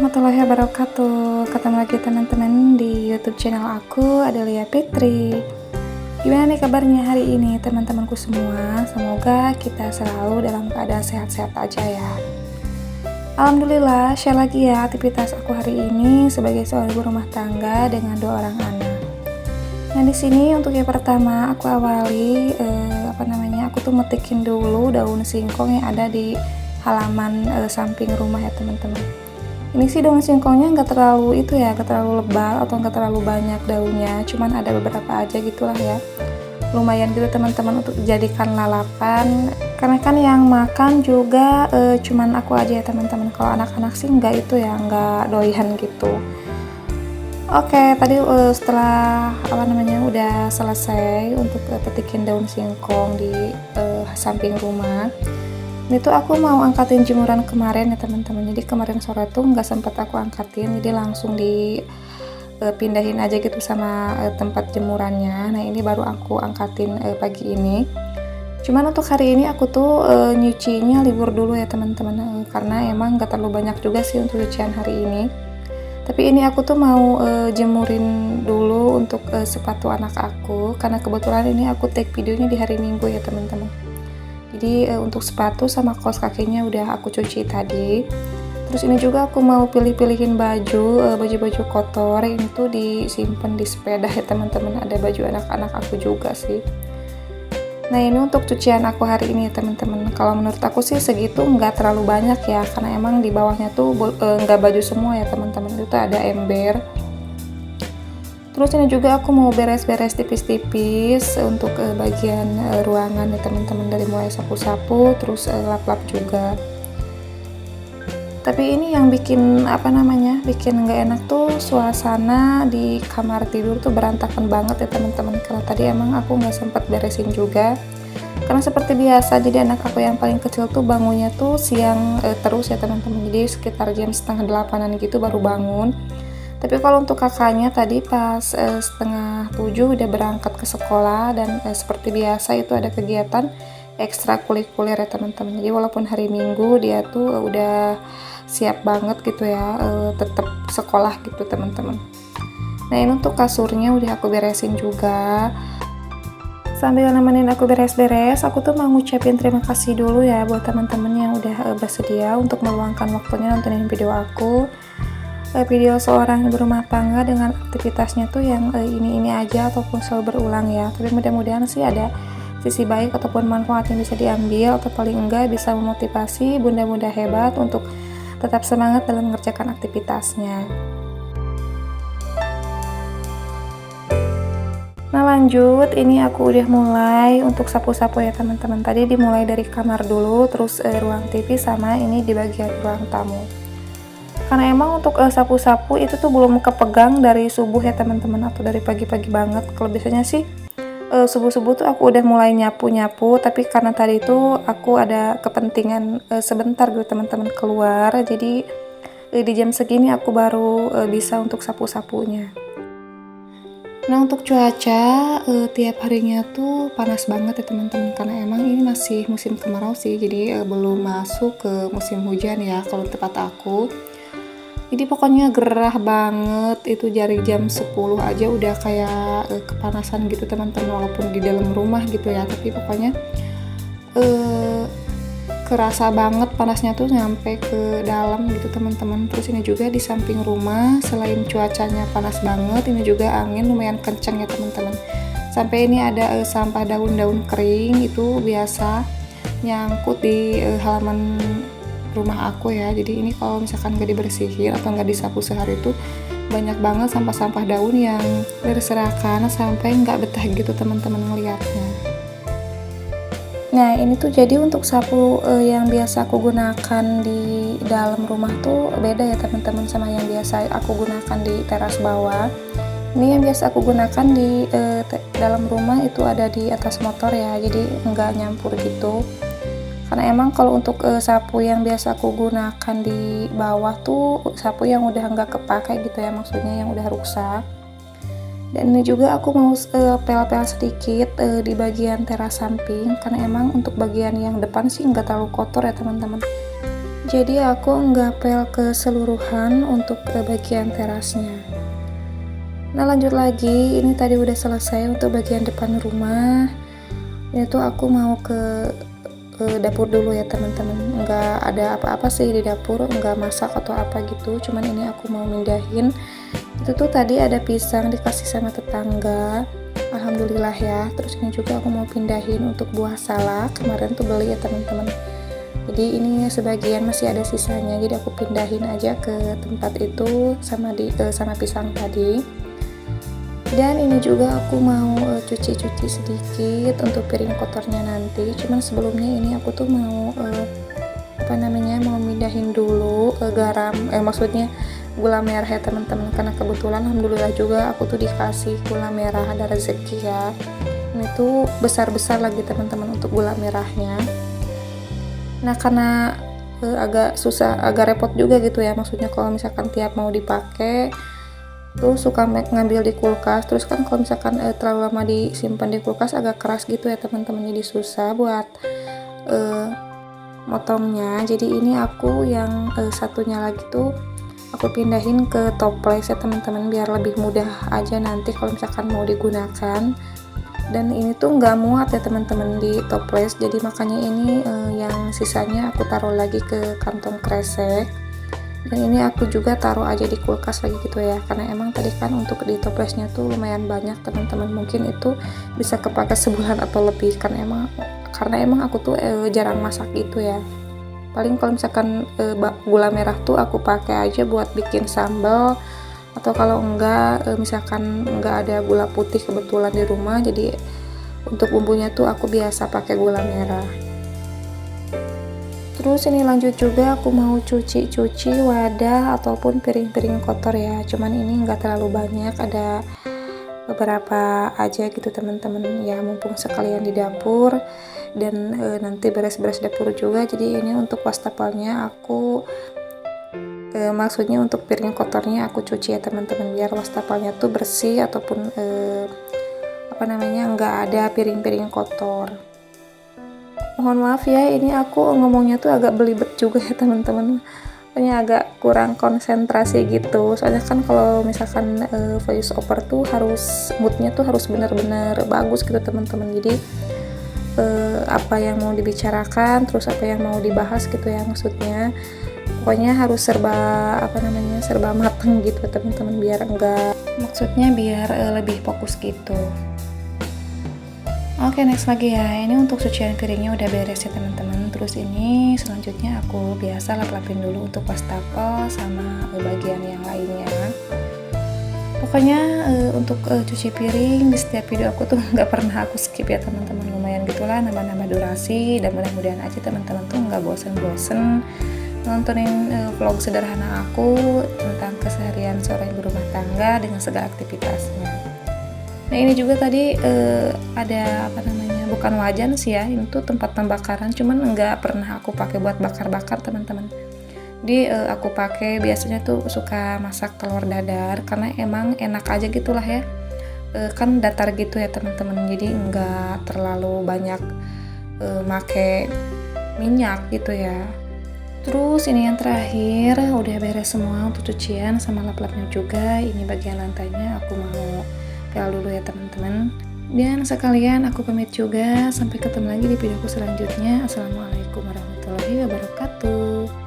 warahmatullahi wabarakatuh. Ketemu lagi teman-teman di YouTube channel aku, Adelia Fitri. Gimana nih kabarnya hari ini teman-temanku semua? Semoga kita selalu dalam keadaan sehat-sehat aja ya. Alhamdulillah, share lagi ya aktivitas aku hari ini sebagai seorang ibu rumah tangga dengan 2 orang anak. Nah di sini untuk yang pertama aku awali aku tuh metikin dulu daun singkong yang ada di halaman samping rumah ya teman-teman. Ini sih daun singkongnya nggak terlalu lebat atau nggak terlalu banyak daunnya, cuman ada beberapa aja gitulah ya. Lumayan gitu teman-teman untuk dijadikan lalapan, karena kan yang makan juga cuman aku aja ya teman-teman. Kalau anak-anak sih nggak nggak doyan gitu. Oke, tadi setelah udah selesai untuk petikin daun singkong di samping rumah. Ini tuh aku mau angkatin jemuran kemarin ya teman-teman. Jadi kemarin sore tuh nggak sempat aku angkatin, jadi langsung dipindahin aja gitu sama tempat jemurannya. Nah ini baru aku angkatin pagi ini. Cuman untuk hari ini aku tuh nyucinya libur dulu ya teman-teman, karena emang nggak terlalu banyak juga sih untuk cucian hari ini. Tapi ini aku tuh mau jemurin dulu untuk sepatu anak aku, karena kebetulan ini aku take videonya di hari Minggu ya teman-teman. Jadi untuk sepatu sama kaos kakinya udah aku cuci tadi. Terus ini juga aku mau pilih-pilihin baju kotor. Ini tuh disimpan di sepeda ya teman-teman. Ada baju anak-anak aku juga sih. Nah ini untuk cucian aku hari ini ya teman-teman. Kalau menurut aku sih segitu nggak terlalu banyak ya, karena emang di bawahnya tuh nggak baju semua ya teman-teman. Itu ada ember. Terus ini juga aku mau beres-beres tipis-tipis untuk bagian ruangan ya teman-teman, dari mulai sapu-sapu terus lap-lap juga. Tapi ini yang bikin bikin nggak enak tuh suasana di kamar tidur tuh berantakan banget ya teman-teman, karena tadi emang aku nggak sempat beresin juga. Karena seperti biasa, jadi anak aku yang paling kecil tuh bangunnya tuh siang terus ya teman-teman. Jadi sekitar jam 6:30 gitu baru bangun. Tapi kalau untuk kakaknya tadi pas 6:30 udah berangkat ke sekolah, dan seperti biasa itu ada kegiatan ekstrakurikuler ya teman-teman. Jadi walaupun hari Minggu dia tuh udah siap banget gitu ya, tetap sekolah gitu teman-teman. Nah ini untuk kasurnya udah aku beresin juga. Sambil nemenin aku beres-beres, aku tuh mau ngucapin terima kasih dulu ya buat teman-teman yang udah bersedia untuk meluangkan waktunya nontonin video aku. Video seorang ibu rumah tangga dengan aktivitasnya tuh yang ini aja ataupun selalu berulang ya. Tapi mudah-mudahan sih ada sisi baik ataupun manfaat yang bisa diambil, atau paling enggak bisa memotivasi bunda-bunda hebat untuk tetap semangat dalam mengerjakan aktivitasnya. Nah lanjut, ini aku udah mulai untuk sapu-sapu ya teman-teman. Tadi dimulai dari kamar dulu, terus ruang TV, sama ini di bagian ruang tamu. Karena emang untuk sapu-sapu itu tuh belum kepegang dari subuh ya teman-teman, atau dari pagi-pagi banget. Kalau biasanya sih subuh-subuh tuh aku udah mulai nyapu-nyapu, tapi karena tadi tuh aku ada kepentingan sebentar gitu teman-teman keluar, jadi di jam segini aku baru bisa untuk sapu-sapunya. Nah untuk cuaca tiap harinya tuh panas banget ya teman-teman, karena emang ini masih musim kemarau sih, jadi belum masuk ke musim hujan ya kalau tempat aku. Jadi pokoknya gerah banget, itu dari jam 10 aja udah kayak kepanasan gitu teman-teman, walaupun di dalam rumah gitu ya, tapi pokoknya kerasa banget panasnya tuh nyampe ke dalam gitu teman-teman. Terus ini juga di samping rumah, selain cuacanya panas banget, ini juga angin lumayan kencang ya teman-teman. Sampai ini ada sampah daun-daun kering itu biasa nyangkut di halaman rumah aku ya. Jadi ini kalau misalkan gak dibersihin atau gak disapu sehari itu banyak banget sampah-sampah daun yang berserakan sampai nggak betah gitu teman-teman ngeliatnya. Nah ini tuh jadi untuk sapu yang biasa aku gunakan di dalam rumah tuh beda ya teman-teman sama yang biasa aku gunakan di teras bawah. Ini yang biasa aku gunakan di dalam rumah itu ada di atas motor ya, jadi nggak nyampur gitu. Karena emang kalau untuk sapu yang biasa aku gunakan di bawah tuh sapu yang udah nggak kepakai gitu ya, maksudnya yang udah rusak. Dan ini juga aku mau pel-pel sedikit di bagian teras samping, karena emang untuk bagian yang depan sih nggak terlalu kotor ya teman-teman. Jadi aku nggak keseluruhan untuk bagian terasnya. Nah lanjut lagi, ini tadi udah selesai untuk bagian depan rumah. Ini tuh aku mau ke dapur dulu ya teman-teman. Nggak ada apa-apa sih di dapur, nggak masak atau apa gitu, cuman ini aku mau mindahin. Itu tuh tadi ada pisang dikasih sama tetangga, alhamdulillah ya. Terus ini juga aku mau pindahin untuk buah salak, kemarin tuh beli ya teman-teman. Jadi ini sebagian masih ada sisanya, jadi aku pindahin aja ke tempat itu sama pisang tadi. Dan ini juga aku mau cuci-cuci sedikit untuk piring kotornya nanti. Cuman sebelumnya ini aku tuh mau mau mindahin dulu garam, maksudnya gula merah ya teman-teman, karena kebetulan alhamdulillah juga aku tuh dikasih gula merah, ada rezeki ya. Ini tuh besar-besar lagi teman-teman untuk gula merahnya. Nah karena agak susah, agak repot juga gitu ya, maksudnya kalau misalkan tiap mau dipakai tuh suka ngambil di kulkas, terus kan kalau misalkan terlalu lama disimpan di kulkas agak keras gitu ya teman-teman, jadi susah buat motongnya. Jadi ini aku yang satunya lagi tuh aku pindahin ke toples ya teman-teman, biar lebih mudah aja nanti kalau misalkan mau digunakan. Dan ini tuh nggak muat ya teman-teman di toples, jadi makanya ini yang sisanya aku taruh lagi ke kantong kresek. Dan ini aku juga taruh aja di kulkas lagi gitu ya, karena emang tadi kan untuk di toplesnya tuh lumayan banyak teman-teman, mungkin itu bisa kepakai sebulan atau lebih, karena emang aku tuh jarang masak gitu ya. Paling kalau misalkan gula merah tuh aku pakai aja buat bikin sambal, atau kalau enggak misalkan enggak ada gula putih kebetulan di rumah, jadi untuk bumbunya tuh aku biasa pakai gula merah. Terus ini lanjut juga aku mau cuci wadah ataupun piring-piring kotor ya, cuman ini enggak terlalu banyak, ada beberapa aja gitu teman-teman ya, mumpung sekalian di dapur dan nanti beres-beres dapur juga. Jadi ini untuk wastafelnya aku maksudnya untuk piring kotornya aku cuci ya teman-teman, biar wastafelnya tuh bersih ataupun nggak ada piring-piring kotor. Mohon maaf ya, ini aku ngomongnya tuh agak belibet juga ya teman-teman, pokoknya agak kurang konsentrasi gitu, soalnya kan kalau misalkan voice over tuh harus moodnya tuh harus benar-benar bagus gitu teman-teman. Jadi apa yang mau dibicarakan, terus apa yang mau dibahas gitu ya, maksudnya pokoknya harus serba matang gitu teman-teman, biar lebih fokus gitu. Oke, next lagi ya, ini untuk cucian piringnya udah beres ya teman-teman. Terus ini selanjutnya aku biasa lap-lapin dulu untuk wastafel sama bagian yang lainnya. Pokoknya untuk cuci piring di setiap video aku tuh nggak pernah aku skip ya teman-teman, lumayan gitulah nambah-nambah durasi, dan mudah-mudahan aja teman-teman tuh nggak bosen-bosen nontonin vlog sederhana aku tentang keseharian seorang ibu rumah tangga dengan segala aktivitasnya. Nah ini juga tadi ada bukan wajan sih ya, ini tuh tempat pembakaran, cuman nggak pernah aku pakai buat bakar-bakar teman-teman. Jadi aku pakai biasanya tuh suka masak telur dadar, karena emang enak aja gitulah ya, kan datar gitu ya teman-teman, jadi nggak terlalu banyak make minyak gitu ya. Terus ini yang terakhir udah beres semua untuk cucian sama lap-lapnya juga. Ini bagian lantainya aku mau pel dulu ya teman-teman. Dan sekalian aku pamit juga, sampai ketemu lagi di videoku selanjutnya. Assalamualaikum warahmatullahi wabarakatuh.